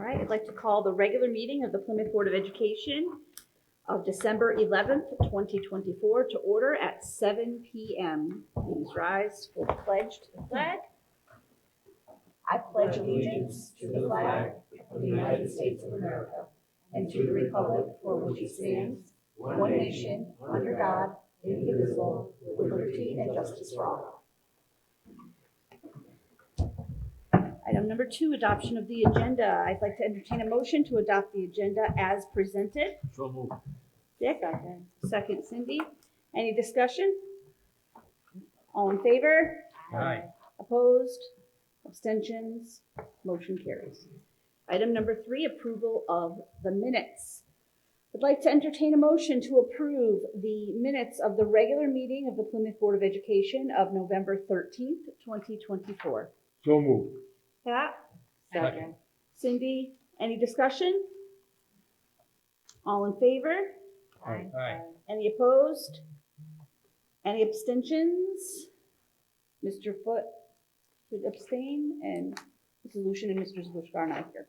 right, I'd like to call the regular meeting of the Plymouth Board of Education of December 11th, 2024 to order at 7 p.m. Please rise for the pledge to the flag. I pledge allegiance to the flag of the United States of America and to the republic for which it stands, one nation, under God, indivisible, with liberty and justice for all. Item number 2, adoption of the agenda. I'd like to entertain a motion to adopt the agenda as presented. So moved. Dick? Second, Cindy. Any discussion? All in favor? Aye. Opposed? Abstentions? Motion carries. Item number 3, approval of the minutes. I'd like to entertain a motion to approve the minutes of the regular meeting of the Plymouth Board of Education of November 13th, 2024. So moved. Pat? Second. Cindy? Any discussion? All in favor? Aye. Any opposed? Any abstentions? Mr. Foote should abstain, and Mrs. Lucian and Mr. Zabushka are not here.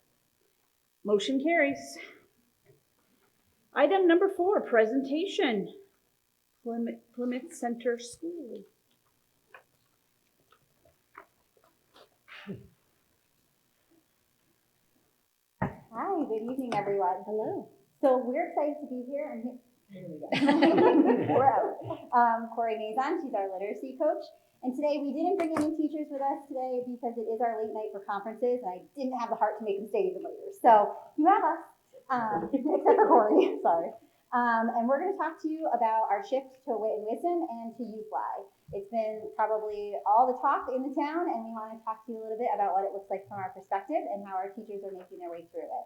Motion carries. Item number 4, presentation. Plymouth Center School. Hi, good evening, everyone. Hello. So we're excited to be here. And here we go. We're out. Corey Mazon, she's our literacy coach. And today we didn't bring any teachers with us today because it is our late night for conferences, and I didn't have the heart to make them stay even later. So you have us, except for Corey, sorry. And we're going to talk to you about our shift to Wit and Wisdom and to U-Fly. It's been probably all the talk in the town, and we want to talk to you a little bit about what it looks like from our perspective and how our teachers are making their way through it.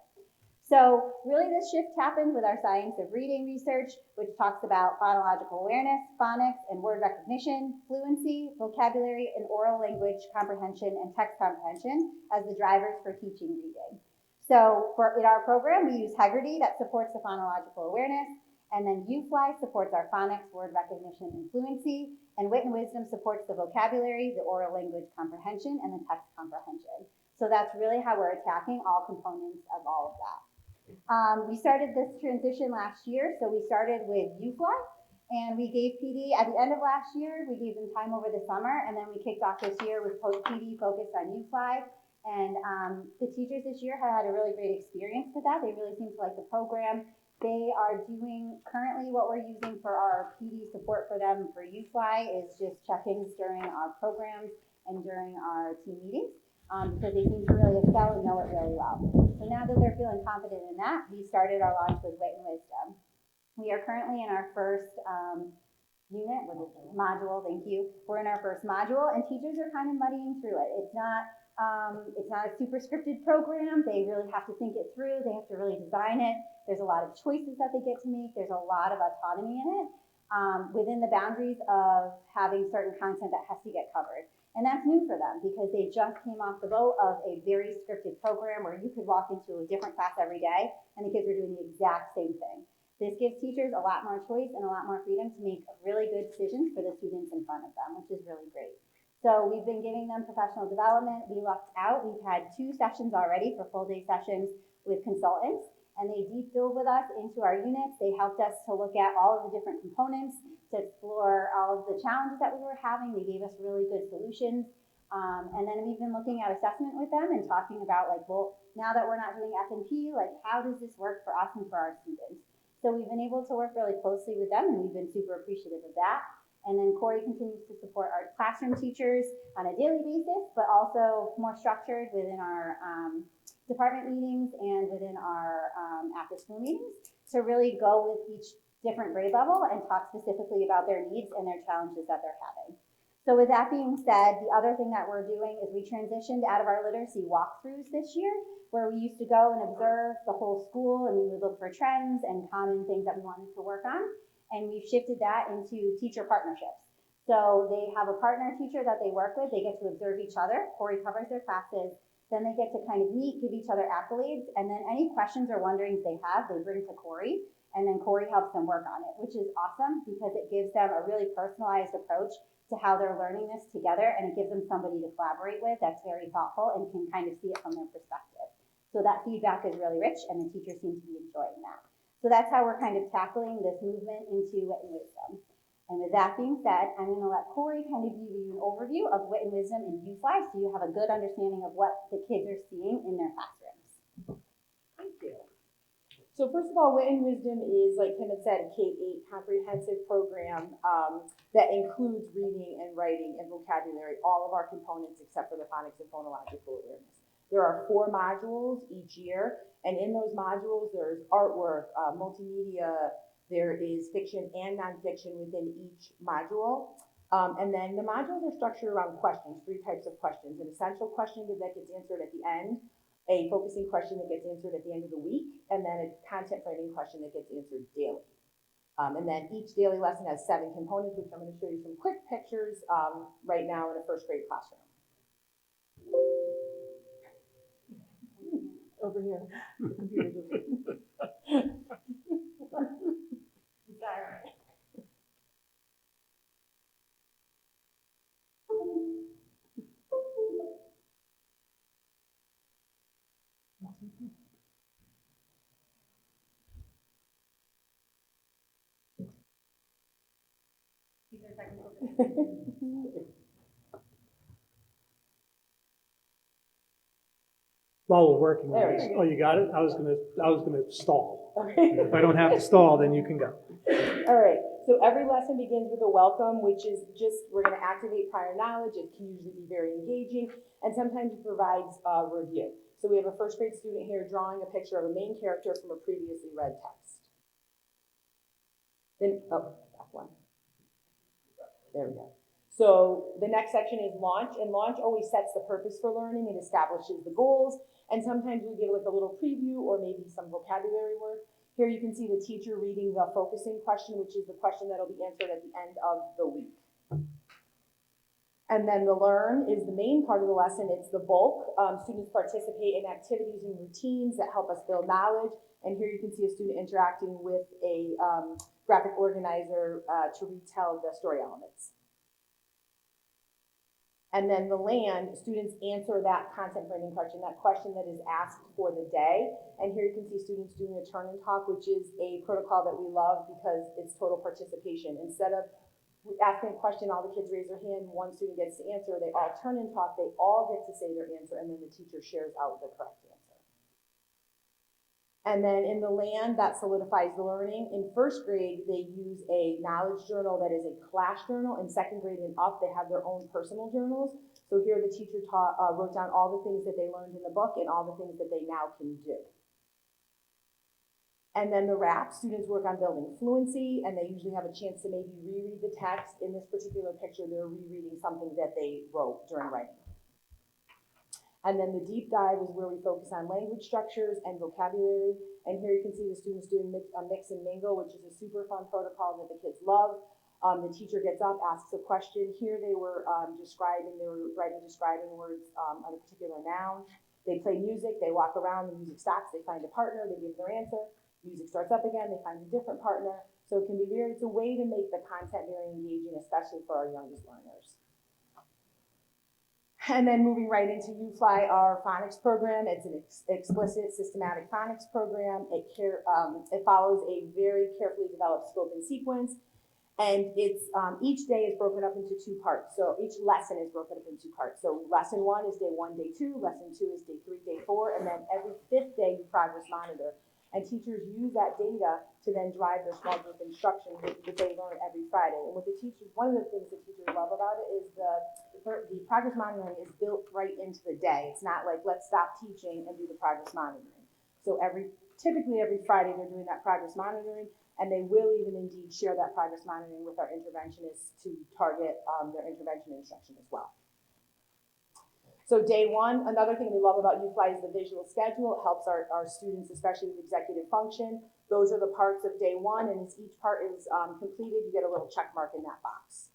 So really this shift happened with our science of reading research, which talks about phonological awareness, phonics, and word recognition, fluency, vocabulary, and oral language comprehension and text comprehension as the drivers for teaching reading. So in our program, we use Hegarty that supports the phonological awareness, and then U-Fly supports our phonics, word recognition, and fluency, and Wit and Wisdom supports the vocabulary, the oral language comprehension, and the text comprehension. So that's really how we're attacking all components of all of that. We started this transition last year, so we started with U-Fly, and we gave PD at the end of last year. We gave them time over the summer, and then we kicked off this year with PD focused on U-Fly. And the teachers this year have had a really great experience with that. They really seem to like the program. They are doing currently what we're using for our PD support for them for U-Fly is just check-ins during our programs and during our team meetings because they seem to really excel and know it really well. So now that they're feeling confident in that, we started our launch with Wit and Wisdom. We are currently in our first module, thank you. We're in our first module, and teachers are kind of muddying through it. It's not a super scripted program. They really have to think it through. They have to really design it. There's a lot of choices that they get to make. There's a lot of autonomy in it within the boundaries of having certain content that has to get covered. And that's new for them because they just came off the boat of a very scripted program where you could walk into a different class every day and the kids are doing the exact same thing. This gives teachers a lot more choice and a lot more freedom to make really good decisions for the students in front of them, which is really great. So we've been giving them professional development. We lucked out. We've had 2 sessions already for full day sessions with consultants, and they deep dove with us into our units. They helped us to look at all of the different components, to explore all of the challenges that we were having. They gave us really good solutions. And then we've been looking at assessment with them and talking about like, well, now that we're not doing F&P, like how does this work for us and for our students? So we've been able to work really closely with them, and we've been super appreciative of that. And then Corey continues to support our classroom teachers on a daily basis, but also more structured within our department meetings and within our after-school meetings to really go with each different grade level and talk specifically about their needs and their challenges that they're having. So with that being said, the other thing that we're doing is we transitioned out of our literacy walkthroughs this year, where we used to go and observe the whole school and we would look for trends and common things that we wanted to work on. And we've shifted that into teacher partnerships. So they have a partner teacher that they work with. They get to observe each other. Corey covers their classes. Then they get to kind of meet, give each other accolades. And then any questions or wonderings they have, they bring to Corey. And then Corey helps them work on it, which is awesome because it gives them a really personalized approach to how they're learning this together. And it gives them somebody to collaborate with that's very thoughtful and can kind of see it from their perspective. So that feedback is really rich, and the teachers seem to be enjoying that. So that's how we're kind of tackling this movement into wit and wisdom. And with that being said, I'm going to let Corey kind of give you an overview of wit and wisdom in Youth Life so you have a good understanding of what the kids are seeing in their classrooms. Thank you. So first of all, Wit and Wisdom is, like Kim had said, a K-8 comprehensive program that includes reading and writing and vocabulary, all of our components except for the phonics and phonological awareness. There are 4 modules each year, and in those modules there's artwork, multimedia, there is fiction and nonfiction within each module. And then the modules are structured around questions, 3 types of questions: an essential question that gets answered at the end, a focusing question that gets answered at the end of the week, and then a content framing question that gets answered daily. And then each daily lesson has 7 components, which I'm going to show you some quick pictures right now in a first grade classroom. Over here. The computer just- Sorry. While we're working There on we this, go. oh, you got it? I was gonna stall. Okay. If I don't have to stall, then you can go. All right, so every lesson begins with a welcome, which is just, we're gonna activate prior knowledge. It can usually be very engaging, and sometimes it provides a review. So we have a first grade student here drawing a picture of a main character from a previously read text. Then, oh, back one. There we go. So the next section is launch, and launch always sets the purpose for learning. It establishes the goals, and sometimes we give like a little preview or maybe some vocabulary work. Here you can see the teacher reading the focusing question, which is the question that'll be answered at the end of the week. And then the learn is the main part of the lesson. It's the bulk. Students participate in activities and routines that help us build knowledge. And here you can see a student interacting with a graphic organizer to retell the story elements. And then the land, students answer that content framing question, that question that is asked for the day. And here you can see students doing a turn and talk, which is a protocol that we love because it's total participation. Instead of asking a question, all the kids raise their hand, one student gets to answer, they all turn and talk, they all get to say their answer, and then the teacher shares out the correct answer. And then in the land, that solidifies the learning. In first grade, they use a knowledge journal that is a class journal. In second grade and up, they have their own personal journals. So here the teacher wrote down all the things that they learned in the book and all the things that they now can do. And then the wrap, students work on building fluency, and they usually have a chance to maybe reread the text. In this particular picture, they're rereading something that they wrote during writing. And then the deep dive is where we focus on language structures and vocabulary. And here you can see the students doing a mix and mingle, which is a super fun protocol that the kids love. The teacher gets up, asks a question. Here they were writing describing words on a particular noun. They play music, they walk around, the music stops, they find a partner, they give their answer. Music starts up again, they find a different partner. So it can be it's a way to make the content very engaging, especially for our youngest learners. And then moving right into UFly, our phonics program. It's an explicit systematic phonics program. It follows a very carefully developed scope and sequence. And it's each day is broken up into 2 parts. So each lesson is broken up into 2 parts. So lesson 1 is day 1, day 2. Lesson 2 is day 3, day 4. And then every 5th day you progress monitor. And teachers use that data to then drive their small group instruction that they learn every Friday. And with the teachers, one of the things that teachers love about it is the progress monitoring is built right into the day. It's not like, let's stop teaching and do the progress monitoring. So typically every Friday they're doing that progress monitoring, and they will even indeed share that progress monitoring with our interventionists to target their intervention instruction as well. So day 1, another thing we love about UFly is the visual schedule. It helps our students, especially with executive function. Those are the parts of day 1, and as each part is completed, you get a little check mark in that box.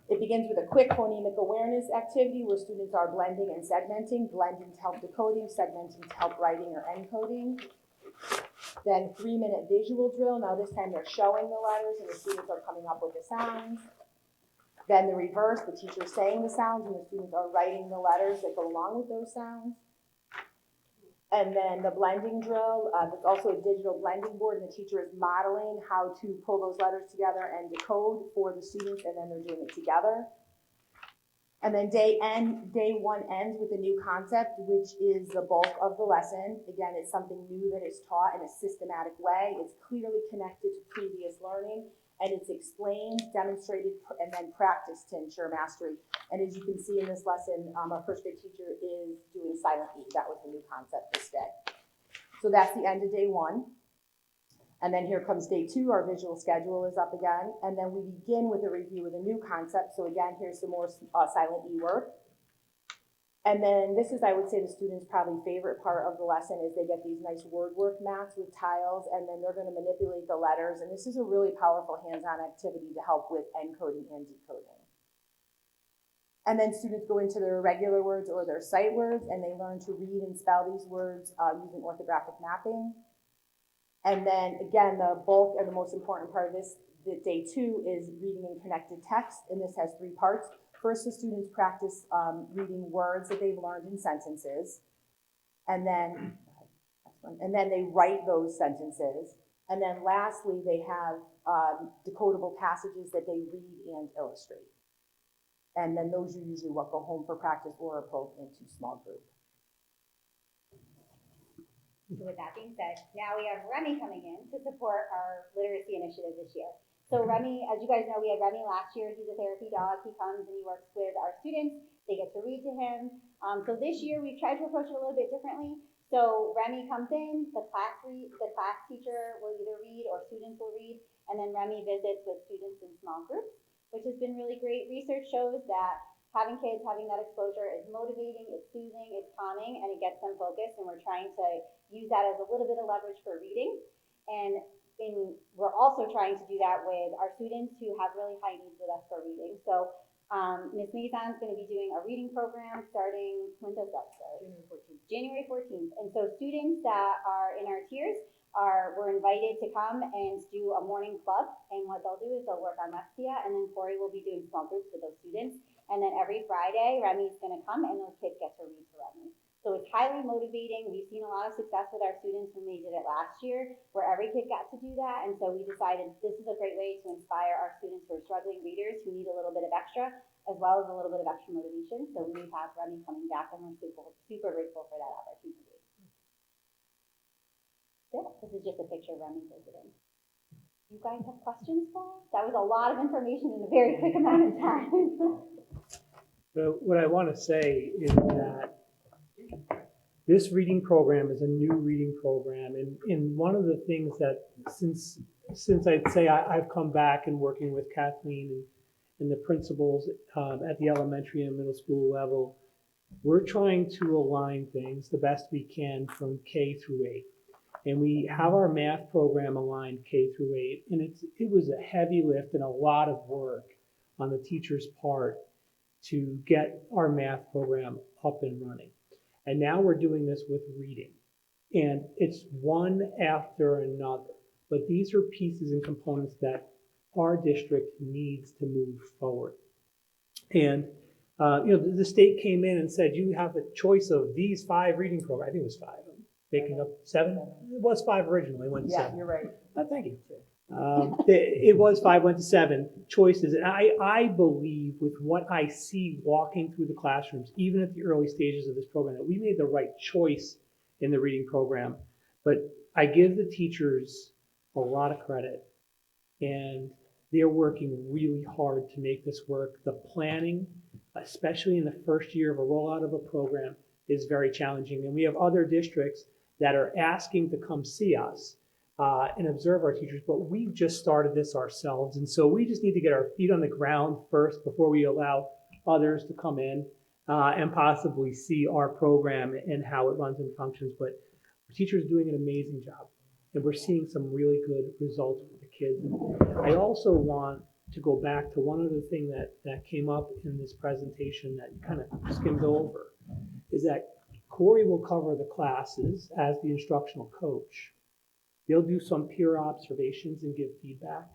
It begins with a quick phonemic awareness activity where students are blending and segmenting, blending to help decoding, segmenting to help writing or encoding. Then 3-minute visual drill. Now this time they're showing the letters and the students are coming up with the sounds. Then the reverse, the teacher is saying the sounds and the students are writing the letters that go along with those sounds. And then the blending drill, there's also a digital blending board, and the teacher is modeling how to pull those letters together and decode for the students, and then they're doing it together. And then day one ends with a new concept, which is the bulk of the lesson. Again, it's something new that is taught in a systematic way. It's clearly connected to previous learning, and it's explained, demonstrated, and then practiced to ensure mastery. And as you can see in this lesson, our first grade teacher is doing silent E. That was the new concept this day. So that's the end of day one. And then here comes day two, our visual schedule is up again. And then we begin with a review with a new concept. So again, here's some more silent E work. And then this is, I would say, the students' probably favorite part of the lesson is they get these nice word work mats with tiles, and then they're going to manipulate the letters. And this is a really powerful hands-on activity to help with encoding and decoding. And then students go into their regular words or their sight words, and they learn to read and spell these words using orthographic mapping. And then again, the bulk and the most important part of this, day two, is reading and connected text, and this has three parts. First, the students practice reading words that they've learned in sentences, and then they write those sentences. And then lastly, they have decodable passages that they read and illustrate. And then those are usually what go home for practice or are pulled into small group. So with that being said, now we have Remy coming in to support our literacy initiative this year. So Remy, as you guys know, we had Remy last year. He's a therapy dog. He comes and he works with our students. They get to read to him. So this year we've tried to approach it a little bit differently. So Remy comes in, the class teacher will either read or students will read, and then Remy visits with students in small groups, which has been really great. Research shows that having kids having that exposure is motivating, it's soothing, it's calming, and it gets them focused, and we're trying to use that as a little bit of leverage for reading. And we're also trying to do that with our students who have really high needs with us for reading. So Ms. Maison is going to be doing a reading program starting, when does that start? January 14th. And so students that are in our tiers were invited to come and do a morning club. And what they'll do is they'll work on Lexia, and then Corey will be doing small groups with those students. And then every Friday, Remy's going to come and those kids get to read to Remy. So it's highly motivating. We've seen a lot of success with our students when they did it last year, where every kid got to do that. And so we decided this is a great way to inspire our students who are struggling readers who need a little bit of extra, as well as a little bit of extra motivation. So we have Remy coming back, and we're super grateful for that opportunity. So this is just a picture of Remy visiting. You guys have questions for us? That was a lot of information in a very quick amount of time. So what I want to say is that this reading program is a new reading program, and one of the things that since I'd say I've come back and working with Kathleen and the principals at the elementary and middle school level, we're trying to align things the best we can from K through 8. And we have our math program aligned K through 8, and it was a heavy lift and a lot of work on the teacher's part to get our math program up and running. And now we're doing this with reading. And it's one after another. But these are pieces and components that our district needs to move forward. And the state came in and said, you have a choice of these 5 reading programs. I think it was 5. I'm making up 7. It was 5 originally, went to 7. Yeah, you're right. Thank you. It was 5, went to 7 choices. And I believe with what I see walking through the classrooms, even at the early stages of this program, that we made the right choice in the reading program. But I give the teachers a lot of credit, and they're working really hard to make this work. The planning, especially in the first year of a rollout of a program, is very challenging. And we have other districts that are asking to come see us and observe our teachers, but we've just started this ourselves. And so we just need to get our feet on the ground first before we allow others to come in and possibly see our program and how it runs and functions. But our teachers are doing an amazing job, and we're seeing some really good results with the kids. And I also want to go back to one other thing that came up in this presentation that you kind of skimmed over, is that Corey will cover the classes as the instructional coach. They'll do some peer observations and give feedback.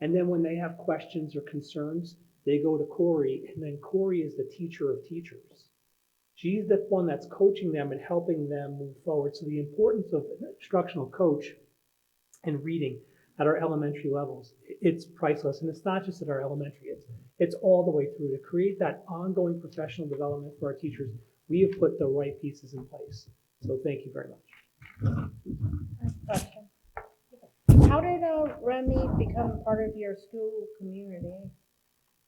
And then when they have questions or concerns, they go to Corey, and then Corey is the teacher of teachers. She's the one that's coaching them and helping them move forward. So the importance of an instructional coach and reading at our elementary levels, it's priceless. And it's not just at our elementary, it's all the way through. To create that ongoing professional development for our teachers, we have put the right pieces in place. So thank you very much. Question. How did Remy become part of your school community?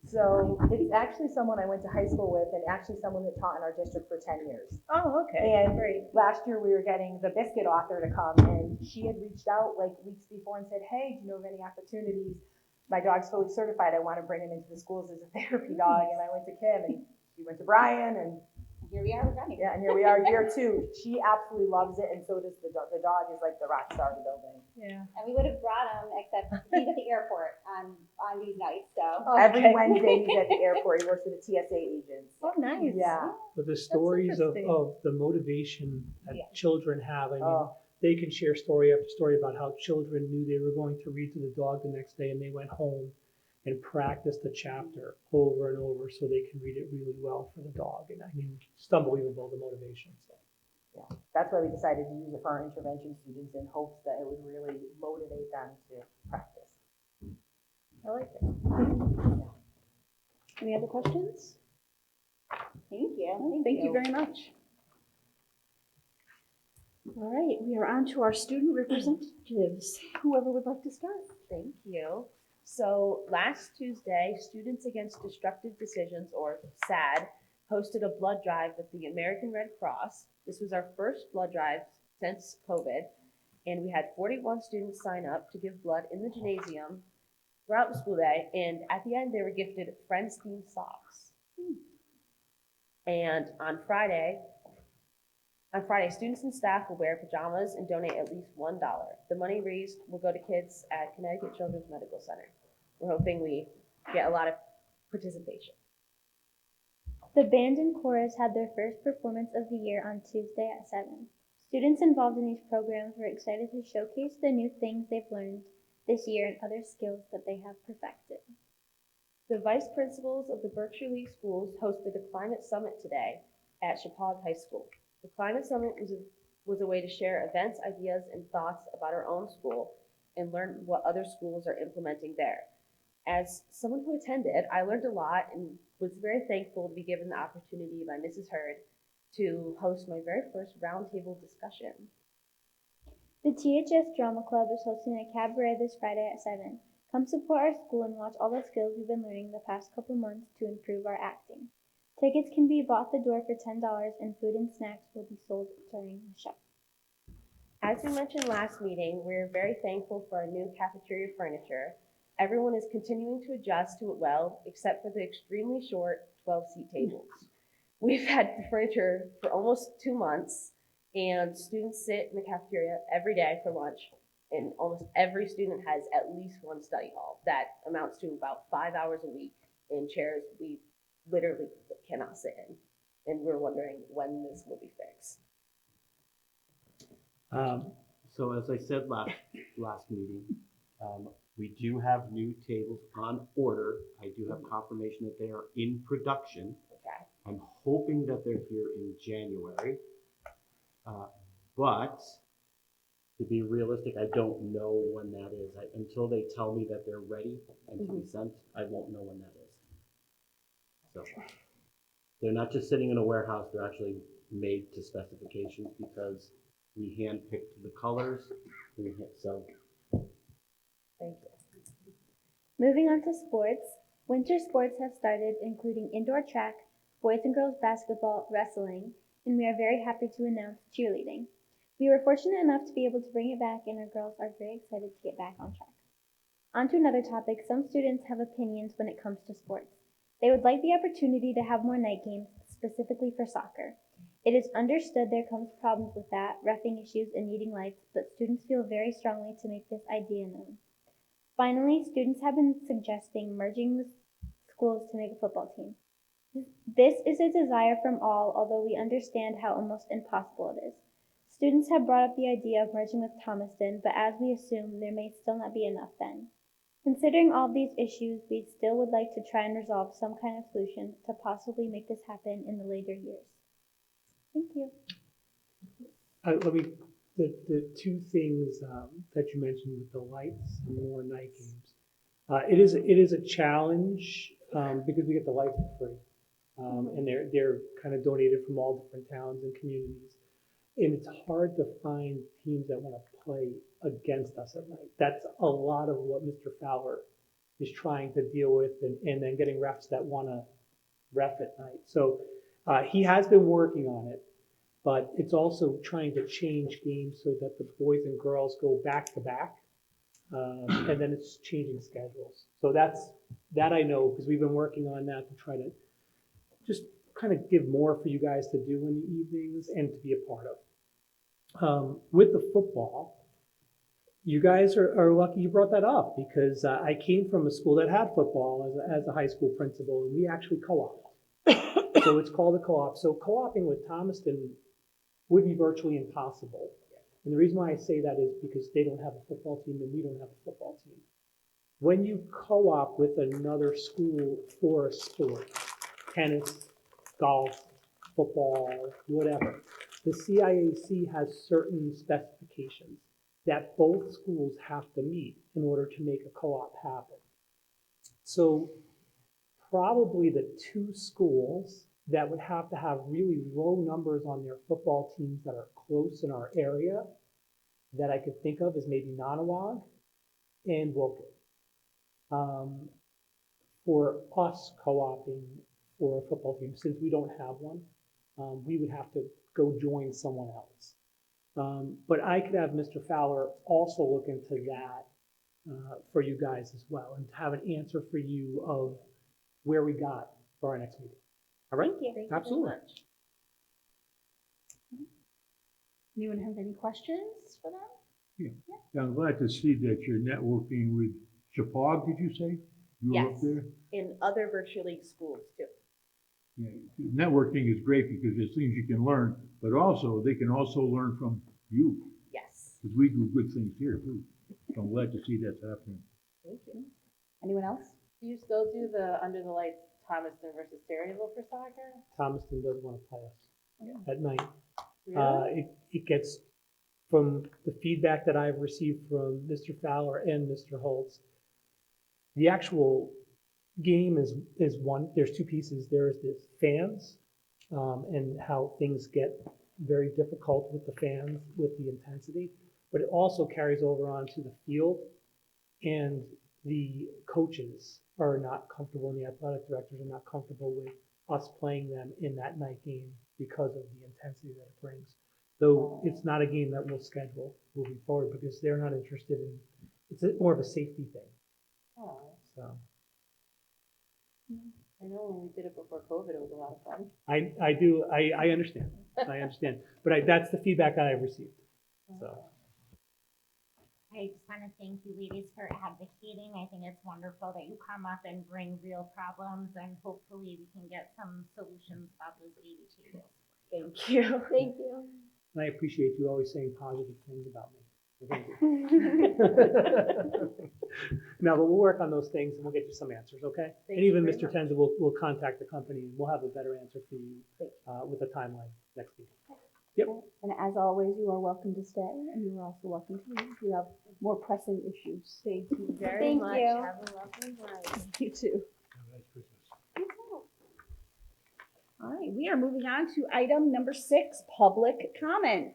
So it's actually someone I went to high school with and actually someone that taught in our district for 10 years. Oh, okay, And great. last year we were getting the biscuit author to come, and she had reached out like weeks before and said, hey, do you know of any opportunities? My dog's fully certified. I want to bring him into the schools as a therapy dog. And I went to Kim, and she went to Brian, and Here we are with Remy. yeah, and here we are, year 2. She absolutely loves it, and so does the dog. The dog is like the rock star of the building. Yeah. And we would have brought him, except he's at the airport on these nights, so. Every Wednesday he's at the airport. He works for the TSA agents. Oh, nice. Yeah. But the stories of interesting. the motivation that Yeah. children have, I mean, Oh. they can share story after story about how children knew they were going to read to the dog the next day and they went home and practiced the chapter over and over so they can read it really well for the dog. And I mean, it's unbelievable, the motivation. So. Yeah, that's why we decided to use it for our intervention students in hopes that it would really motivate them to practice. I like it. Any other questions? Thank you. Thank you very much. All right, we are on to our student representatives. Whoever would like to start. Thank you. So last Tuesday, Students Against Destructive Decisions, or SAD, hosted a blood drive with the American Red Cross. This was our first blood drive since COVID, and we had 41 students sign up to give blood in the gymnasium throughout the school day, and at the end, they were gifted Friends-themed socks. And on Friday, students and staff will wear pajamas and donate at least $1. The money raised will go to kids at Connecticut Children's Medical Center. We're hoping we get a lot of participation. The band and chorus had their first performance of the year on Tuesday at 7. Students involved in these programs were excited to showcase the new things they've learned this year and other skills that they have perfected. The vice principals of the Berkshire League schools hosted a climate summit today at Chappaqua High School. The climate summit was a way to share events, ideas, and thoughts about our own school and learn what other schools are implementing there. As someone who attended, I learned a lot and was very thankful to be given the opportunity by Mrs. Hurd to host my very first roundtable discussion. The THS Drama Club is hosting a cabaret this Friday at 7. Come support our school and watch all the skills we've been learning the past couple months to improve our acting. Tickets can be bought at the door for $10 and food and snacks will be sold during the show. As we mentioned last meeting, we're very thankful for our new cafeteria furniture. Everyone is continuing to adjust to it well, except for the extremely short 12-seat tables. We've had the furniture for almost 2 months, and students sit in the cafeteria every day for lunch, and almost every student has at least one study hall. That amounts to about 5 hours a week in chairs we literally cannot sit in, and we're wondering when this will be fixed. So as I said last meeting, we do have new tables on order. I do have confirmation that they are in production. Okay. I'm hoping that they're here in January. But to be realistic, I don't know when that is. Until they tell me that they're ready and to be sent, I won't know when that is. So they're not just sitting in a warehouse, they're actually made to specifications because we handpicked the colors. So Thank you. Moving on to sports, winter sports have started, including indoor track, boys and girls basketball, wrestling, and we are very happy to announce cheerleading. We were fortunate enough to be able to bring it back, and our girls are very excited to get back on track. On to another topic, some students have opinions when it comes to sports. They would like the opportunity to have more night games, specifically for soccer. It is understood there comes problems with that, reffing issues, and needing lights, but students feel very strongly to make this idea known. Finally, students have been suggesting merging with schools to make a football team. This is a desire from all, although we understand how almost impossible it is. Students have brought up the idea of merging with Thomaston, but as we assume, there may still not be enough then. Considering all these issues, we still would like to try and resolve some kind of solution to possibly make this happen in the later years. Thank you. The two things that you mentioned with the lights and more night games. It is a challenge because we get the lights for free. And they're kind of donated from all different towns and communities. And it's hard to find teams that want to play against us at night. That's a lot of what Mr. Fowler is trying to deal with, and then getting refs that want to ref at night. So he has been working on it, but it's also trying to change games so that the boys and girls go back to back, and then it's changing schedules. So that I know, because we've been working on that to try to just kind of give more for you guys to do in the evenings and to be a part of. With the football, you guys are lucky you brought that up, because I came from a school that had football as a high school principal, and we actually co-opted. So it's called a co-op. So co-oping with Thomaston would be virtually impossible. And the reason why I say that is because they don't have a football team and we don't have a football team. When you co-op with another school for a sport, tennis, golf, football, whatever, the CIAC has certain specifications that both schools have to meet in order to make a co-op happen. So probably the two schools that would have to have really low numbers on their football teams that are close in our area that I could think of is maybe Nonawag and Woken. For us co-oping for a football team, since we don't have one, we would have to go join someone else. But I could have Mr. Fowler also look into that for you guys as well, and have an answer for you of where we got for our next meeting. All right? Thank you. Absolutely. Anyone have any questions for them? Yeah, I'm glad to see that you're networking with Chapag, did you say? You were up Yes. there? In other virtual league schools too. Yeah, networking is great because there's things you can learn, but also they can also learn from you, Yes. because we do good things here too. So I'm glad to see that's happening. Thank you. Anyone else? Do you still do the under the lights Thomaston versus Sterryville for soccer? Thomaston does want to play us at night. Really? It gets, from the feedback that I've received from Mr. Fowler and Mr. Holtz, the actual game is one. There's two pieces. There's the fans and how things get very difficult with the fans with the intensity, but it also carries over onto the field, and the coaches are not comfortable, and the athletic directors are not comfortable with us playing them in that night game because of the intensity that it brings. Though it's not a game that we'll schedule moving forward because they're not interested in, it's more of a safety thing. Oh, So I know when we did it before COVID, it was a lot of fun. I understand. I understand. But that's the feedback that I've received. So I just want to thank you ladies for advocating. I think it's wonderful that you come up and bring real problems, and hopefully we can get some solutions about those baby tables. Thank you. Thank you. and I appreciate you always saying positive things about me. So thank you. No, but we'll work on those things and we'll get you some answers, okay? Thank And even you Mr. very Tenza will contact the company and we'll have a better answer for you with a timeline next week. Yep. And as always, you are welcome to stay, and you are also welcome to leave. You have more pressing issues. Thank you very Thank much. you. Have a lovely night. You too. Have a nice Christmas. All right, we are moving on to item number 6, public comment.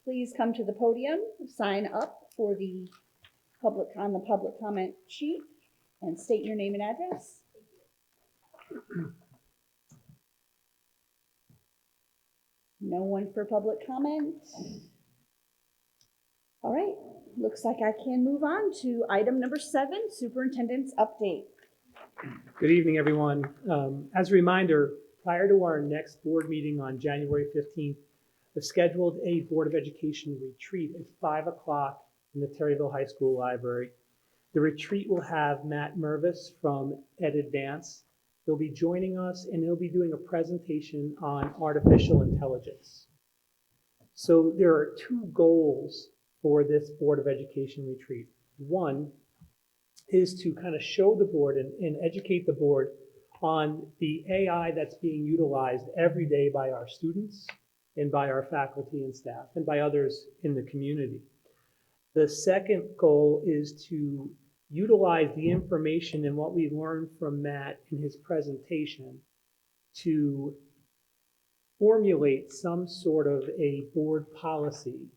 Please come to the podium, sign up for the public comment sheet, and state your name and address. No one for public comment. All right, looks like I can move on to item number 7, superintendent's update. Good evening, everyone. As a reminder, prior to our next board meeting on January 15th, I've scheduled a Board of Education retreat at 5 o'clock in the Terryville High School Library. The retreat will have Matt Mervis from Ed Advance. He'll be joining us and he'll be doing a presentation on artificial intelligence. So there are 2 goals for this Board of Education retreat. One is to kind of show the board and educate the board on the AI that's being utilized every day by our students and by our faculty and staff and by others in the community. The second goal is to utilize the information and what we learned from Matt in his presentation to formulate some sort of a board policy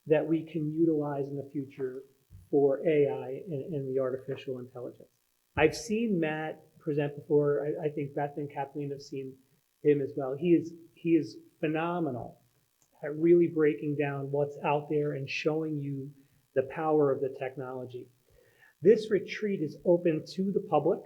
that we can utilize in the future for AI and the artificial intelligence. I've seen Matt present before. I think Beth and Kathleen have seen him as well. He is phenomenal at really breaking down what's out there and showing you the power of the technology. This retreat is open to the public.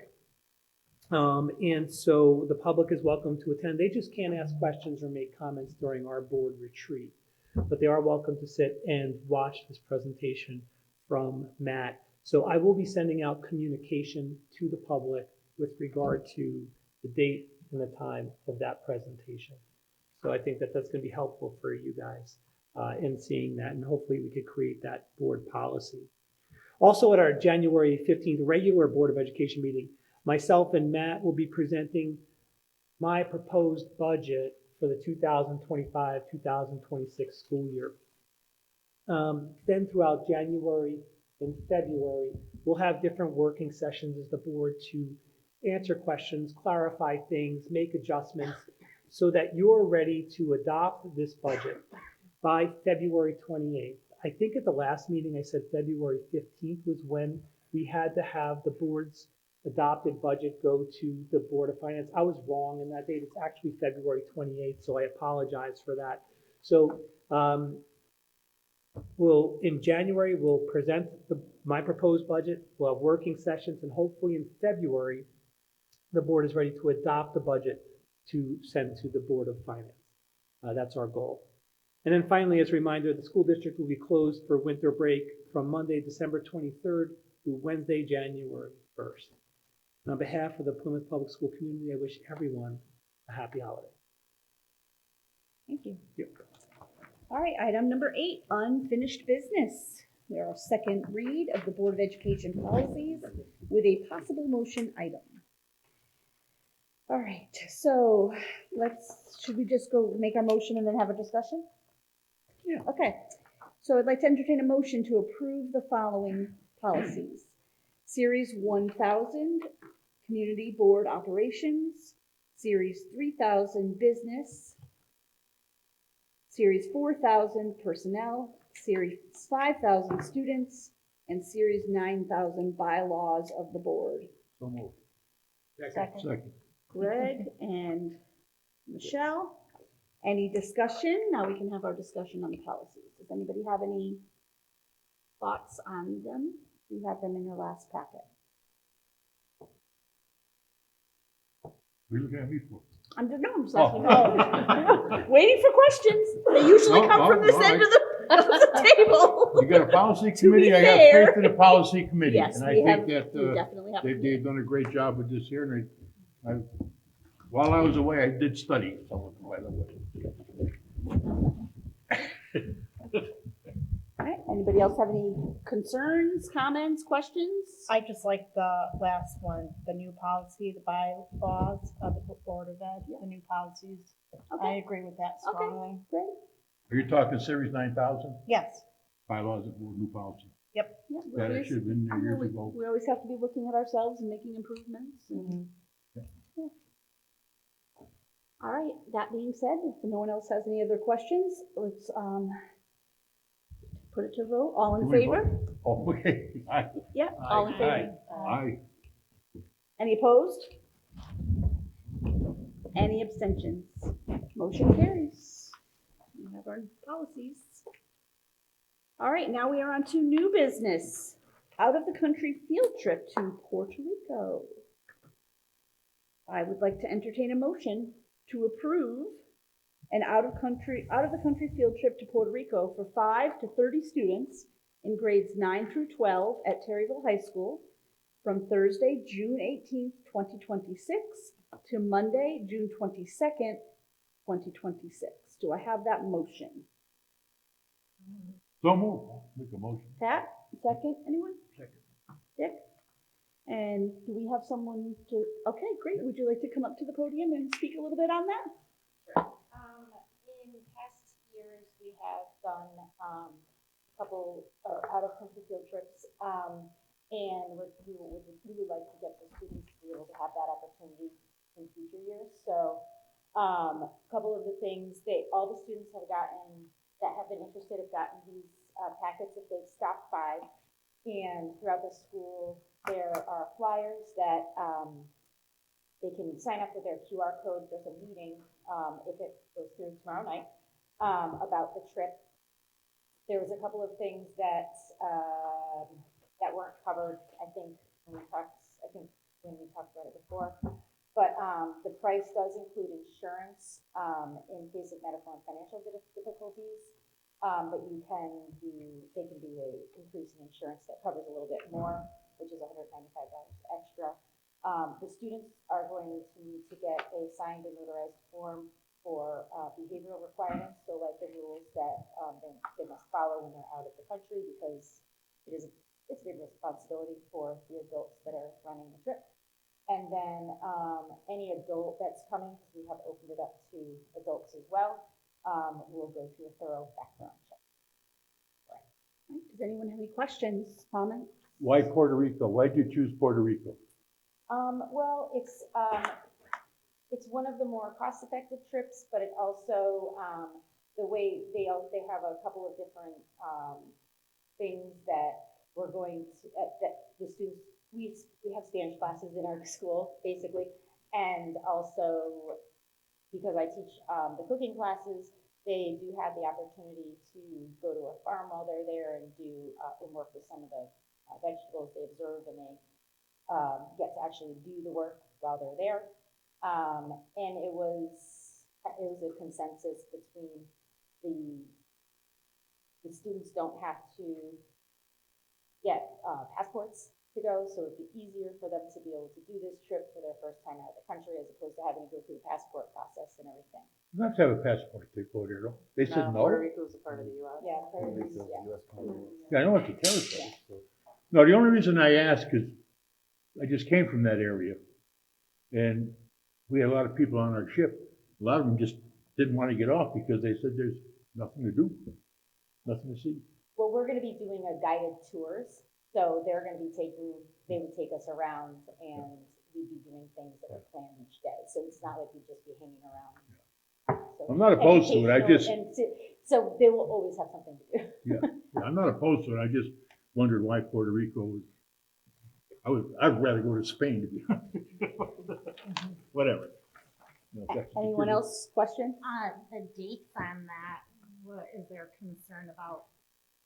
And so the public is welcome to attend. They just can't ask questions or make comments during our board retreat, but they are welcome to sit and watch this presentation from Matt. So I will be sending out communication to the public with regard to the date and the time of that presentation. So I think that that's going to be helpful for you guys in seeing that, and hopefully we could create that board policy. Also at our January 15th regular Board of Education meeting, myself and Matt will be presenting my proposed budget for the 2025-2026 school year. Then throughout January and February, we'll have different working sessions as the board to answer questions, clarify things, make adjustments, so that you're ready to adopt this budget by February 28th. I think at the last meeting I said February 15th was when we had to have the board's adopted budget go to the Board of Finance. I was wrong in that date. It's actually February 28th, so I apologize for that. So in January, we'll present my proposed budget. We'll have working sessions, and hopefully in February, the board is ready to adopt the budget to send to the Board of Finance. That's our goal. And then finally, as a reminder, the school district will be closed for winter break from Monday, December 23rd through Wednesday, January 1st. And on behalf of the Plymouth Public School community, I wish everyone a happy holiday. Thank you. Yep. All right, item number 8, unfinished business. There are second read of the Board of Education policies with a possible motion item. All right, so should we just go make our motion and then have a discussion? Yeah. Okay, so I'd like to entertain a motion to approve the following policies. Series 1000, Community Board Operations. Series 3000, Business. Series 4000, Personnel. Series 5000, Students. And Series 9000, Bylaws of the Board. So moved. Second. Greg and Michelle. Any discussion? Now we can have our discussion on the policies. Does anybody have any thoughts on them? You have them in your last packet. What are you looking at me for? I'm just asking. Waiting for questions. They usually come from this end of the table. You got a policy To be committee, I fair. got faith in the policy committee. Yes, And I we think have. We that definitely have. they've done a great job with this here, and while I was away, I did study some of them, by the way. All right. Anybody else have any concerns, comments, questions? I just like the last one, the new policy, the bylaws of the Board of Ed, the new policies. I Okay. agree with that strongly. Great. Are you talking Series 9000? Yes, Bylaws of new policy. Yeah, That it should have been there years we, ago. we always have to be looking at ourselves and making improvements. And, yeah. All right, that being said, if no one else has any other questions, let's put it to vote. All in Do we favor? vote? Oh, okay. Aye. Yeah, all in favor. Aye. Any opposed? Any abstentions? Motion carries. We have our policies. All right, now we are on to new business. Out of the country field trip to Puerto Rico. I would like to entertain a motion to approve an out of the country field trip to Puerto Rico for 5 to 30 students in grades 9 through 12 at Terryville High School from Thursday, June 18th, 2026 to Monday, June 22nd, 2026. Do I have that motion? So move. Make a motion. Pat, second, anyone? Second. Dick? And do we have someone to, okay, great. Would you like to come up to the podium and speak a little bit on that? In past years, we have done a couple out-of-country field trips, and we would like to get the students to be able to have that opportunity in future years. So, a couple of the things all the students have gotten that have been interested have gotten these packets if they've stopped by, and throughout the school there are flyers that they can sign up with their QR code. There's a meeting, if it goes through tomorrow night, about the trip. There was a couple of things that that weren't covered, I think, when we talked about it before. But the price does include insurance in case of medical and financial difficulties. But they can do a increase in insurance that covers a little bit more, which is $195 extra. The students are going to need to get a signed and notarized form for behavioral requirements, so like the rules that they must follow when they're out of the country, because it's a big responsibility for the adults that are running the trip. And then any adult that's coming, because we have opened it up to adults as well, will go through a thorough background check. Does anyone have any questions, comments? Why Puerto Rico? Why'd you choose Puerto Rico? Well, it's one of the more cost-effective trips, but it also the way they have a couple of different things that we're going to that the students we have Spanish classes in our school basically, and also because I teach the cooking classes, they do have the opportunity to go to a farm while they're there and do and work with some of the vegetables they observe, and they get to actually do the work while they're there. And it was a consensus between the students don't have to get passports to go, so it'd be easier for them to be able to do this trip for their first time out of the country, as opposed to having to go through the passport process and everything. You don't have to have a passport to go there, though. They said no. Puerto Rico is a part of the U.S. Yeah, Puerto yeah. Rico, US Commonwealth. Yeah, I know it's a territory. So. No, the only reason I ask is I just came from that area, and we had a lot of people on our ship. A lot of them just didn't want to get off because they said there's nothing to do, nothing to see. Well, we're going to be doing a guided tours, so they would take us around, and we'd be doing things that were planned each day. So it's not like we'd just be hanging around. So I'm not opposed to it. I just so they will always have something to do. yeah, I'm not opposed to it. I just wondered why Puerto Rico was. I'd rather go to Spain, to be honest. Whatever. No, Anyone else question? The dates on that, is there concern about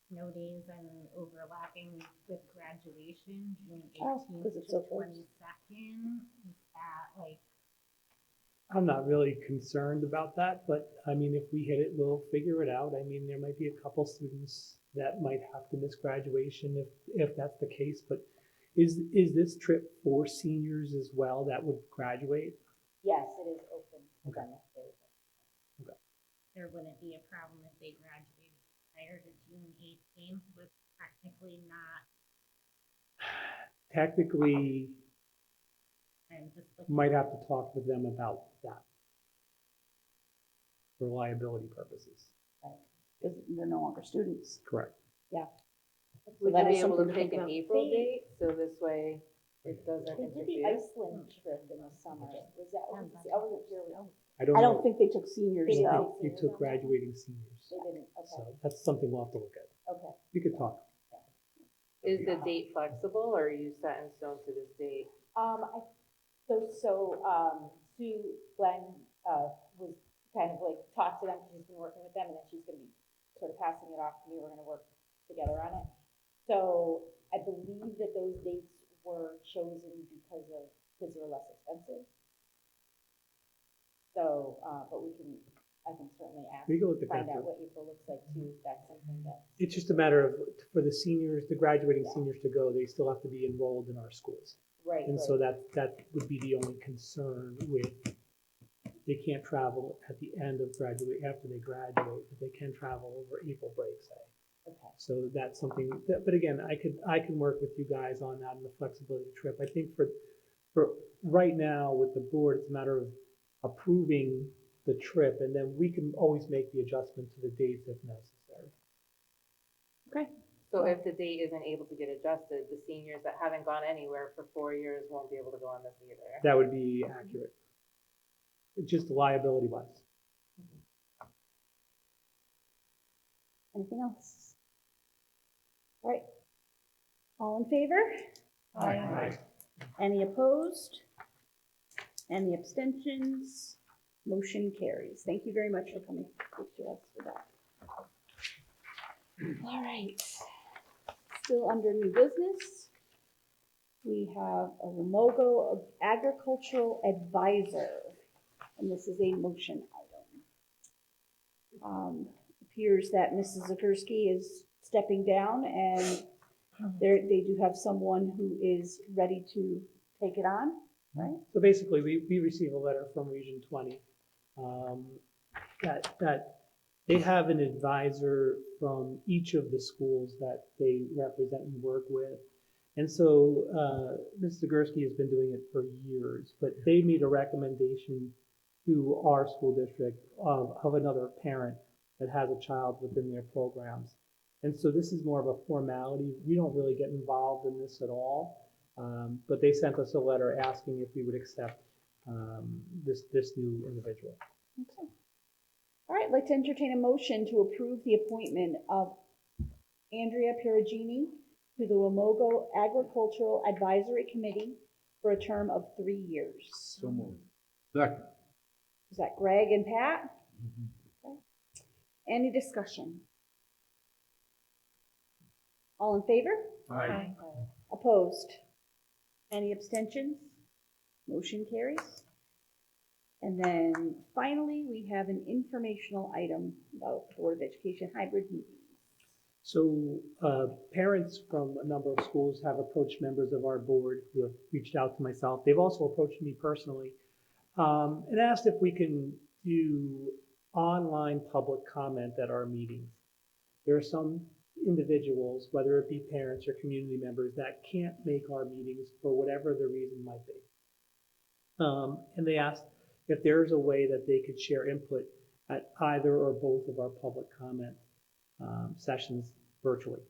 snow days and overlapping with graduation, June 18th because it's so to close. 22nd? Is that like? I'm not really concerned about that, but I mean, if we hit it, we'll figure it out. I mean, there might be a couple students that might have to miss graduation if that's the case, but is this trip for seniors as well that would graduate? Yes, it is open. Okay. Okay. There wouldn't be a problem if they graduated prior to June 18th with technically not. Technically, I'm just looking. might have to talk with them about that for liability purposes. Because they're no longer students. Correct. Yeah. Would that you is be able to something to pick think an about. April date, so this way it doesn't They did the interfere? Iceland trip in the summer. Was that? I wasn't here. I don't I know. don't think they took seniors They didn't though. They took graduating seniors. They didn't. Okay. So that's something we'll have to look at. Okay. We could talk. Is the date flexible, or are you set in stone to this date? Sue Glenn was kind of like talked to them. She's been working with them, and then she's going to be sort of passing it off to me. We're going to work together on it. So I believe that those dates were chosen because they're less expensive. So, but I can certainly ask, We can look at find that out too. what April looks like too, if that's something that. It's just a matter of, for the seniors, the graduating seniors to go, they still have to be enrolled in our schools. Right. And so that would be the only concern with, they can't travel at the end of after they graduate, but they can travel over April break, say. So that's something, but again, I can work with you guys on that and the flexibility of the trip. I think for right now with the board, it's a matter of approving the trip, and then we can always make the adjustment to the dates if necessary. So if the date isn't able to get adjusted, the seniors that haven't gone anywhere for 4 years won't be able to go on this either. That would be accurate. Just liability wise. Anything else? All right. All in favor? Aye. Any opposed? Any abstentions? Motion carries. Thank you very much for coming to us for that. All right. Still under new business, we have a Remogo Agricultural Advisor, and this is a motion item. Appears that Mrs. Zagorski is stepping down, and they do have someone who is ready to take it on, right? So basically, we receive a letter from Region 20 that they have an advisor from each of the schools that they represent and work with. And so Ms. Zagorski has been doing it for years, but they made a recommendation to our school district of another parent that has a child within their programs. And so this is more of a formality. We don't really get involved in this at all, but they sent us a letter asking if we would accept this new individual. Okay. All right, I'd like to entertain a motion to approve the appointment of Andrea Perugini to the Remogo Agricultural Advisory Committee for a term of 3 years. So moved. Second. Is that Greg and Pat? Okay. Any discussion? All in favor? Aye. Opposed? Any abstentions? Motion carries. And then finally, we have an informational item about Board of Education hybrid meetings. So parents from a number of schools have approached members of our board who have reached out to myself. They've also approached me personally and asked if we can do online public comment at our meetings. There are some individuals, whether it be parents or community members, that can't make our meetings for whatever the reason might be. And they asked if there's a way that they could share input at either or both of our public comment sessions virtually.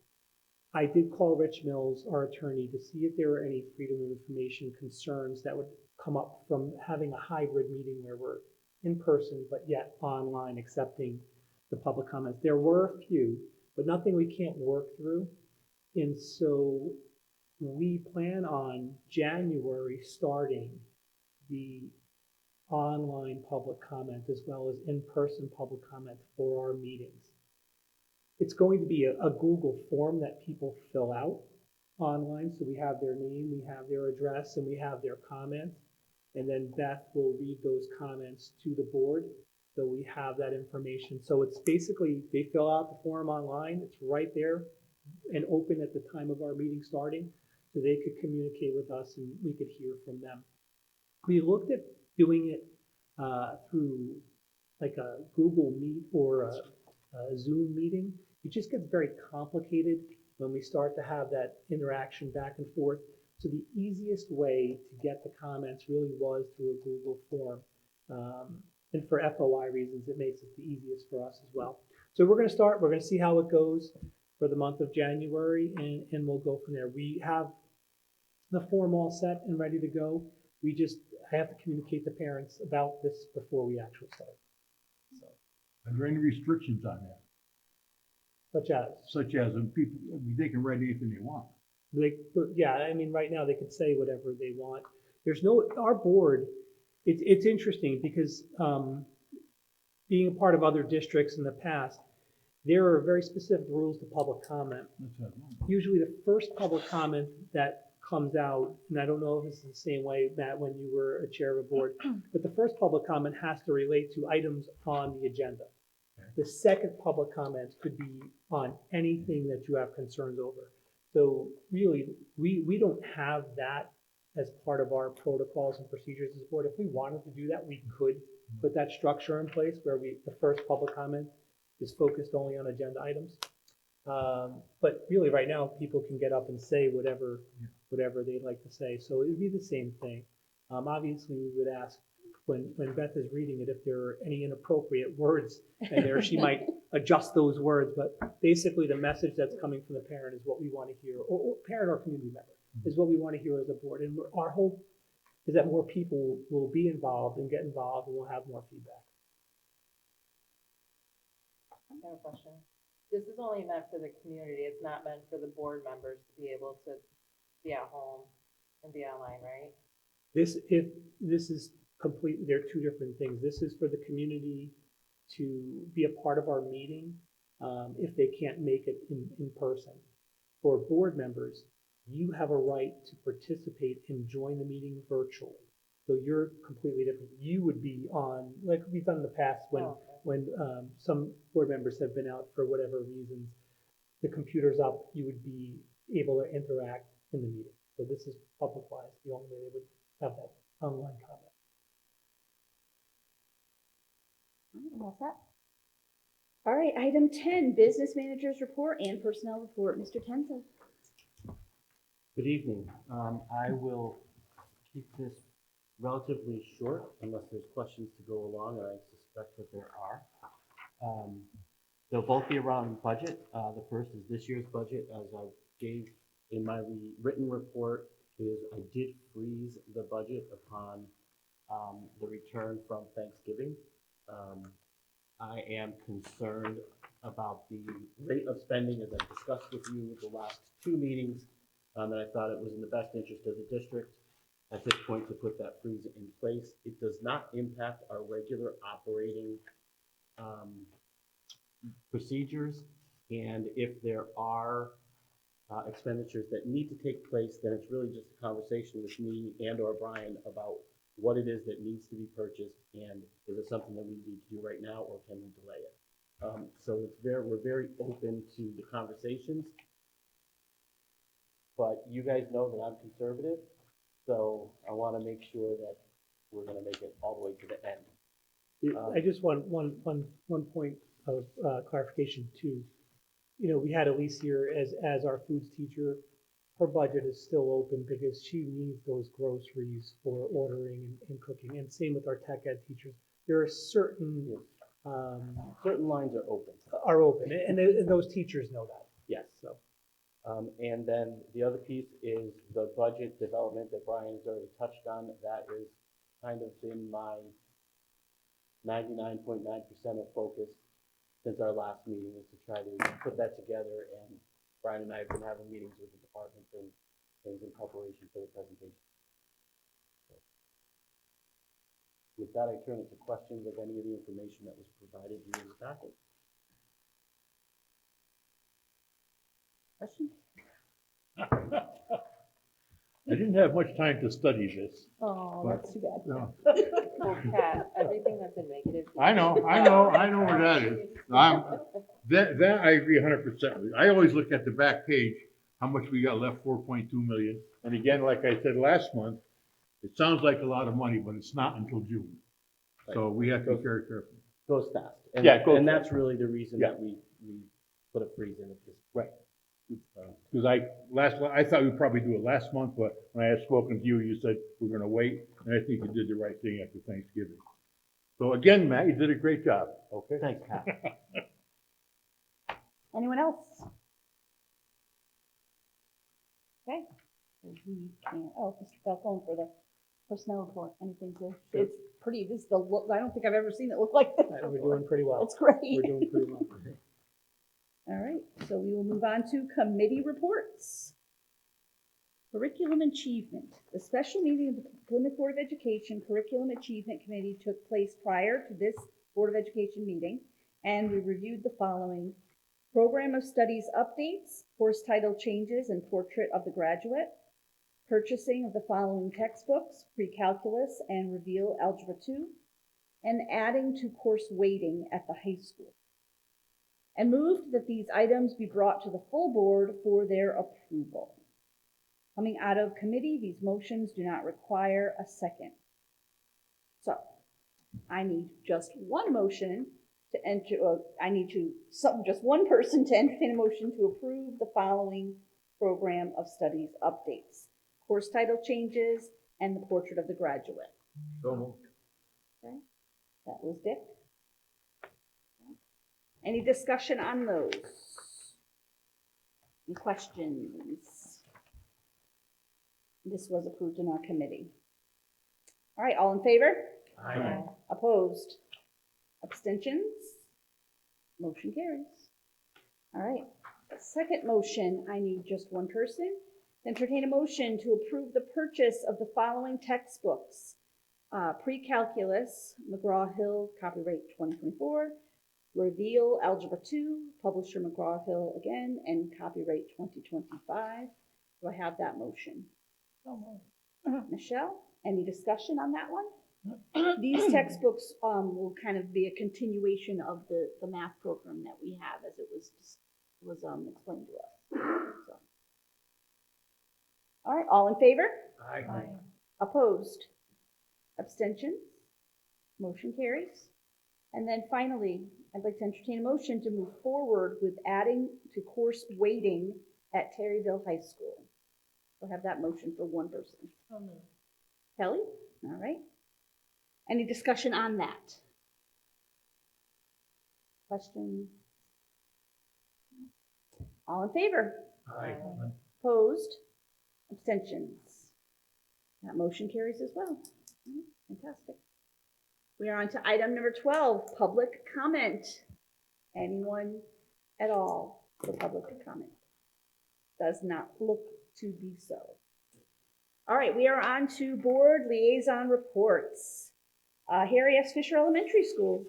I did call Rich Mills, our attorney, to see if there were any freedom of information concerns that would come up from having a hybrid meeting where we're in person but yet online accepting the public comments. There were a few, but nothing we can't work through. And so we plan on January starting the online public comment as well as in-person public comment for our meetings. It's going to be a Google form that people fill out online. So we have their name, we have their address, and we have their comments. And then Beth will read those comments to the board. So we have that information. So it's basically, they fill out the form online. It's right there and open at the time of our meeting starting. So they could communicate with us and we could hear from them. We looked at doing it through like a Google Meet or a Zoom meeting. It just gets very complicated when we start to have that interaction back and forth. So the easiest way to get the comments really was through a Google form. And for FOI reasons, it makes it the easiest for us as well. So we're going to start, we're going to see how it goes for the month of January, and we'll go from there. We have the form all set and ready to go. I have to communicate to parents about this before we actually start. So, Are there any restrictions on that? such as people, they can write anything they want. yeah, I mean, right now they could say whatever they want. Our board, it's interesting because being a part of other districts in the past, there are very specific rules to public comment. Usually the first public comment that comes out, and I don't know if it's the same way, Matt, when you were a chair of a board, but the first public comment has to relate to items on the agenda. The second public comment could be on anything that you have concerns over. So really, we don't have that as part of our protocols and procedures as a board. If we wanted to do that, we could put that structure in place where the first public comment is focused only on agenda items. But really, right now, people can get up and say whatever they'd like to say. So it would be the same thing. Obviously, we would ask when Beth is reading it if there are any inappropriate words in there, she might adjust those words. But basically, the message that's coming from the parent is what we want to hear, or parent or community member is what we want to hear as a board. And our hope is that more people will be involved and get involved, and we'll have more feedback. I have a question. This is only meant for the community. It's not meant for the board members to be able to be at home and be online, right? This is completely, they're two different things. This is for the community to be a part of our meeting if they can't make it in person. For board members, you have a right to participate and join the meeting virtually. So you're completely different. You would be on, like we've done in the past when some board members have been out for whatever reasons, the computer's up, you would be able to interact in the meeting. So this is public-wise, the only way they would have that online comment. All set. All right, item 10, business manager's report and personnel report. Mr. Tenzel. Good evening. I will keep this relatively short unless there's questions to go along, and I suspect that there are. They'll both be around budget. The first is this year's budget, as I gave in my written report, is I did freeze the budget upon the return from Thanksgiving. I am concerned about the rate of spending, as I've discussed with you the last two meetings, and I thought it was in the best interest of the district at this point to put that freeze in place. It does not impact our regular operating procedures, and if there are expenditures that need to take place, then it's really just a conversation with me and or Brian about what it is that needs to be purchased, and is it something that we need to do right now, or can we delay it? So we're very open to the conversations, but you guys know that I'm conservative, so I want to make sure that we're going to make it all the way to the end. I just want one point of clarification too. You know, we had Elise here as our foods teacher. Her budget is still open because she needs those groceries for ordering and cooking. And same with our tech ed teachers. There are certain certain lines are open. And those teachers know that. Yes. So, and then the other piece is the budget development that Brian has already touched on. That is kind of been my 99.9% of focus since our last meeting, is to try to put that together, and Brian and I have been having meetings with the departments and things in preparation for the presentation. So, with that, I turn it to questions of any of the information that was provided to you in the packet. Questions? I didn't have much time to study this. Oh, but, that's too bad. No. Well, Pat, everything that's in negative. I know where that is. That I agree 100% with. I always look at the back page, how much we got left, 4.2 million. And again, like I said last month, it sounds like a lot of money, but it's not until June. Right. So we have to be very careful. Goes fast. And, Yeah, it goes and fast. that's really the reason Yeah. that we put a freeze in at this. Right. Because I thought we'd probably do it last month, but when I had spoken to you, you said we're gonna wait, and I think you did the right thing after Thanksgiving. So again, Matt, you did a great job, okay? Thanks, Pat. Anyone else? Okay. We can, Mr. Falcone for the personnel report. Anything to, it's pretty, this is the look, I don't think I've ever seen it look like this. We're doing pretty well. It's great. We're doing pretty well. All right, so we will move on to committee reports. Curriculum Achievement. The special meeting of the Plymouth Board of Education Curriculum Achievement Committee took place prior to this Board of Education meeting, and we reviewed the following: Program of Studies updates, course title changes and portrait of the graduate, purchasing of the following textbooks, pre-calculus and reveal algebra 2, and adding to course weighting at the high school. And moved that these items be brought to the full board for their approval. Coming out of committee, these motions do not require a second. So I need just one motion to enter, I need just one person to entertain a motion to approve the following program of studies updates: course title changes and the portrait of the graduate. So moved. Okay, that was Dick. Any discussion on those? Any questions? This was approved in our committee. All right, all in favor? Aye. Opposed? Abstentions? Motion carries. All right, the second motion, I need just one person. Entertain a motion to approve the purchase of the following textbooks. Pre-calculus, McGraw-Hill, copyright 2024. Reveal Algebra 2, publisher McGraw-Hill again, and copyright 2025. Do I have that motion? Michelle, any discussion on that one? These textbooks will kind of be a continuation of the math program that we have as it was explained to us. So. All right, all in favor? Aye. Opposed? Abstentions? Motion carries. And then finally, I'd like to entertain a motion to move forward with adding to course weighting at Terryville High School. We'll have that motion for one person. Kelly? All right. Any discussion on that? Questions? All in favor? Aye. Opposed? Abstentions? That motion carries as well. Fantastic. We are on to item number 12, public comment. Anyone at all for public comment? Does not look to be so. All right, we are on to board liaison reports. Harry S. Fisher Elementary School.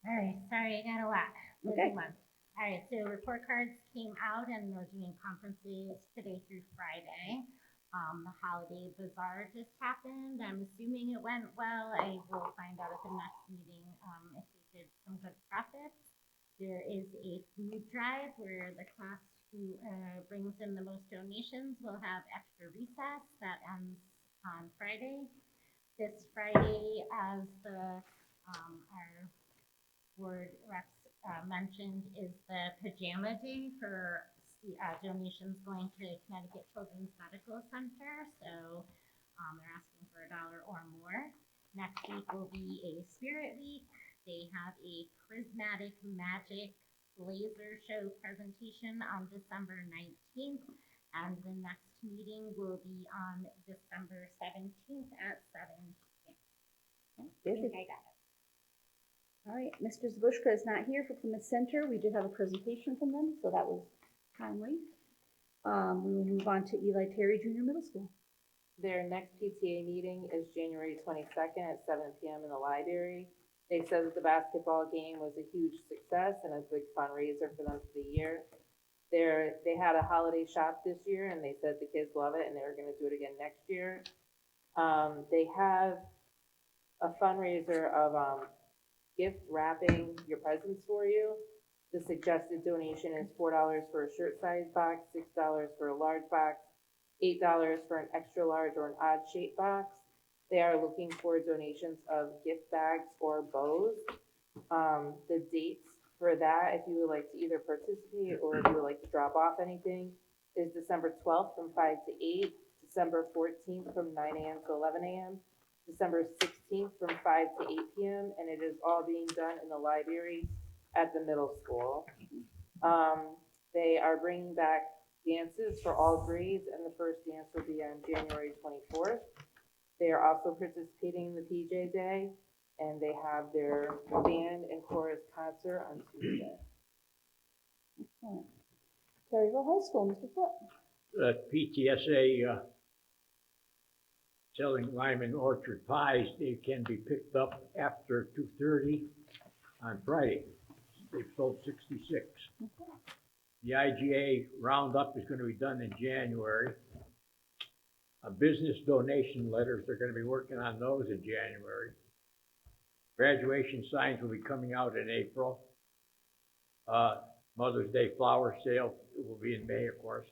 All right, sorry, I got a lot. Okay. Busy month. All right, so report cards came out and we're doing conferences today through Friday. The holiday bazaar just happened. I'm assuming it went well. I will find out at the next meeting if we did some good profits. There is a food drive where the class who brings in the most donations will have extra recess. That ends on Friday. This Friday, as our board reps mentioned, is the pajama day for donations going to Connecticut Children's Medical Center. So they're asking for $1 or more. Next week will be a spirit week. They have a prismatic magic laser show presentation on December 19th. And the next meeting will be on December 17th at 7 p.m. I think I got it. All right, Mr. Zabushka is not here for Plymouth Center. We did have a presentation from them, so that was timely. We will move on to Eli Terry Junior Middle School. Their next PTA meeting is January 22nd at 7 p.m. in the library. They said that the basketball game was a huge success and a big fundraiser for them for the year. They had a holiday shop this year, and they said the kids love it, and they were going to do it again next year. They have a fundraiser of gift wrapping your presents for you. The suggested donation is $4 for a shirt size box, $6 for a large box, $8 for an extra large or an odd shape box. They are looking for donations of gift bags or bows. The dates for that, if you would like to either participate or if you would like to drop off anything, is December 12th from 5 to 8, December 14th from 9 a.m. to 11 a.m., December 16th from 5 to 8 p.m., and it is all being done in the library at the middle school. They are bringing back dances for all grades, and the first dance will be on January 24th. They are also participating in the PJ Day, and they have their band and chorus concert on Tuesday. Excellent. Terryville High School, Mr. Foot. PTSA selling Lyman Orchard pies. They can be picked up after 2:30 on Friday. They've sold 66. Okay. The IGA roundup is going to be done in January. Business donation letters, they're going to be working on those in January. Graduation signs will be coming out in April. Mother's Day flower sale will be in May, of course.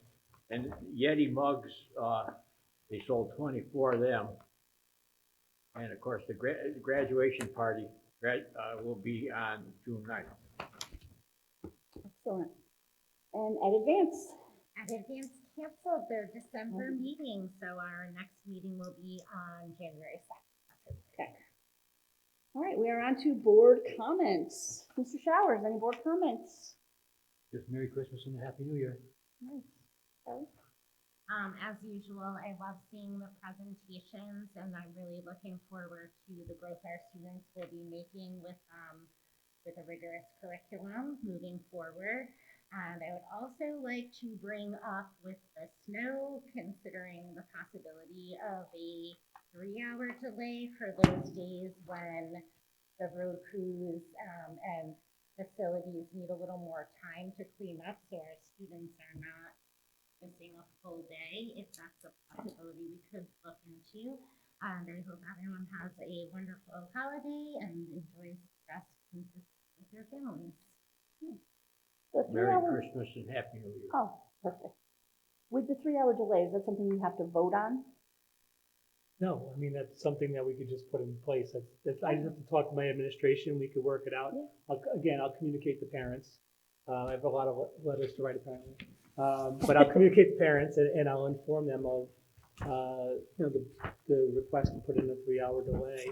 And Yeti mugs, they sold 24 of them. And of course, the graduation party will be on June 9th. Excellent. And at Advance, At Advance canceled their December meeting, so our next meeting will be on January 2nd. okay. All right, we are on to board comments. Mr. Showers, any board comments? Just Merry Christmas and a Happy New Year. Nice. Kelly? As usual, I love seeing the presentations, and I'm really looking forward to the growth our students will be making with a rigorous curriculum moving forward. And I would also like to bring up with the snow, considering the possibility of a 3-hour delay for those days when the road crews and facilities need a little more time to clean up, so our students are not missing a full day. If that's a possibility we could look into. And I hope everyone has a wonderful holiday and enjoys rest consistent with your families. The Merry 3-hour Christmas and Happy New Year. Oh, perfect. With the 3-hour delay, is that something you have to vote on? No, I mean, that's something that we could just put in place. I just have to talk to my administration, we could work it out. Yeah. I'll communicate to parents. I have a lot of letters to write apparently. But I'll communicate to parents and I'll inform them of, the request to put in a 3-hour delay.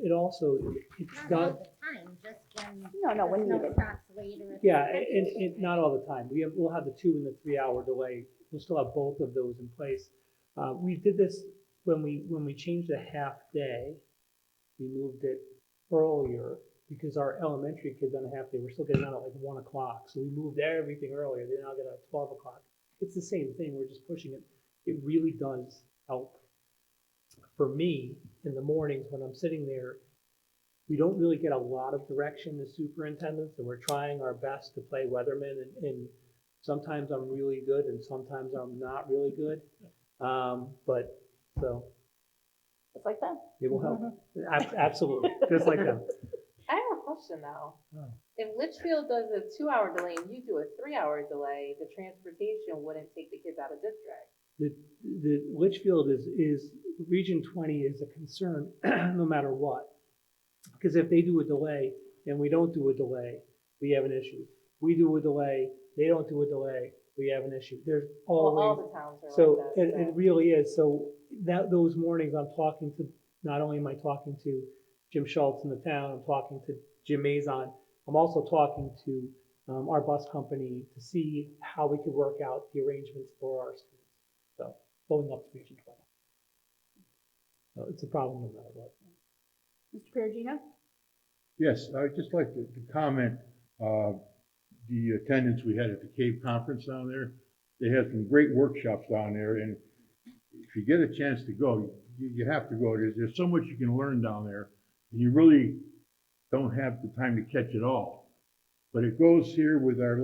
It also, it's Not all not, the time, just when No, when the snow needed. stops later. yeah, and not all the time. We'll have the 2 and the 3-hour delay. We'll still have both of those in place. We did this when we changed the half day. We moved it earlier because our elementary kids on a half day were still getting out at like 1 o'clock. So we moved everything earlier. They now get out at 12 o'clock. It's the same thing. We're just pushing it. It really does help. For me, in the mornings when I'm sitting there, we don't really get a lot of direction as superintendents, and we're trying our best to play weatherman. And sometimes I'm really good, and sometimes I'm not really good. But so Just like that? it will help. Absolutely, just like that. I have a question though. Oh. If Litchfield does a 2-hour delay and you do a 3-hour delay, the transportation wouldn't take the kids out of district. The Litchfield is Region 20 is a concern no matter what. Because if they do a delay and we don't do a delay, we have an issue. We do a delay, they don't do a delay, we have an issue. There's always, Well, all the towns are so like that. it really is. So those mornings I'm talking to, not only am I talking to Jim Schultz in the town, I'm talking to Jim Mazon, I'm also talking to our bus company to see how we could work out the arrangements for our students. So going up to Region 20. So it's a problem no matter what. Mr. Perugino? Yes, I'd just like to comment, the attendance we had at the Cave Conference down there. They had some great workshops down there, and if you get a chance to go, you have to go. There's so much you can learn down there, and you really don't have the time to catch it all. But it goes here with our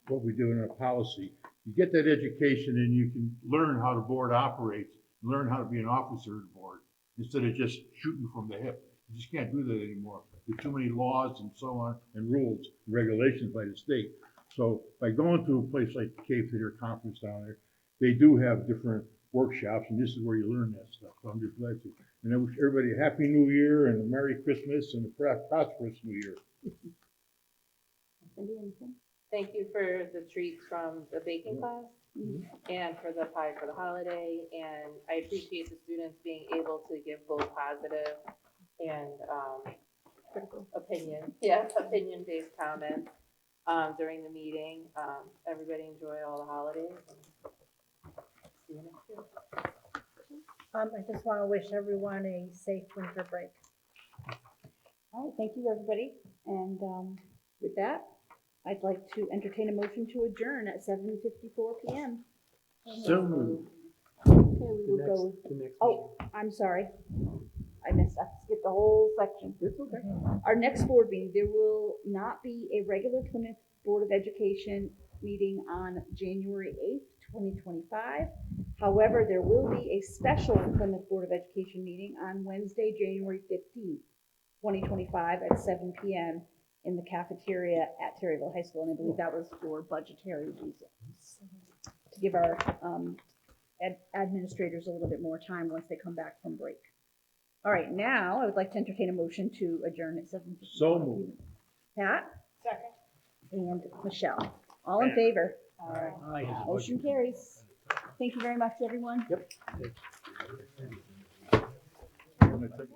what we do in our policy. You get that education and you can learn how the board operates, learn how to be an officer of the board, instead of just shooting from the hip. You just can't do that anymore. There's too many laws and so on, and rules, and regulations by the state. So by going to a place like the Cave Theater Conference down there, they do have different workshops, and this is where you learn that stuff. So I'm just glad to. And I wish everybody a Happy New Year and a Merry Christmas and a prosperous New Year. Cindy, anything? Thank you for the treats from the baking class and for the pie for the holiday. And I appreciate the students being able to give both positive and opinion-based comments during the meeting. Everybody enjoy all the holidays. And see you next year. I just want to wish everyone a safe winter break. All right, thank you, everybody. And with that, I'd like to entertain a motion to adjourn at 7:54 p.m. So moved. Okay, we will go. The next Oh, I'm sorry. I skipped the whole section. It's okay. Our next board meeting, there will not be a regular Plymouth Board of Education meeting on January 8th, 2025. However, there will be a special Plymouth Board of Education meeting on Wednesday, January 15th, 2025 at 7 p.m. in the cafeteria at Terryville High School. And I believe that was for budgetary reasons, to give our administrators a little bit more time once they come back from break. All right, now I would like to entertain a motion to adjourn at 7:00. So moved. Pat Second. and Michelle, all in favor? Aye. Motion carries. Thank you very much, everyone. I'm gonna take-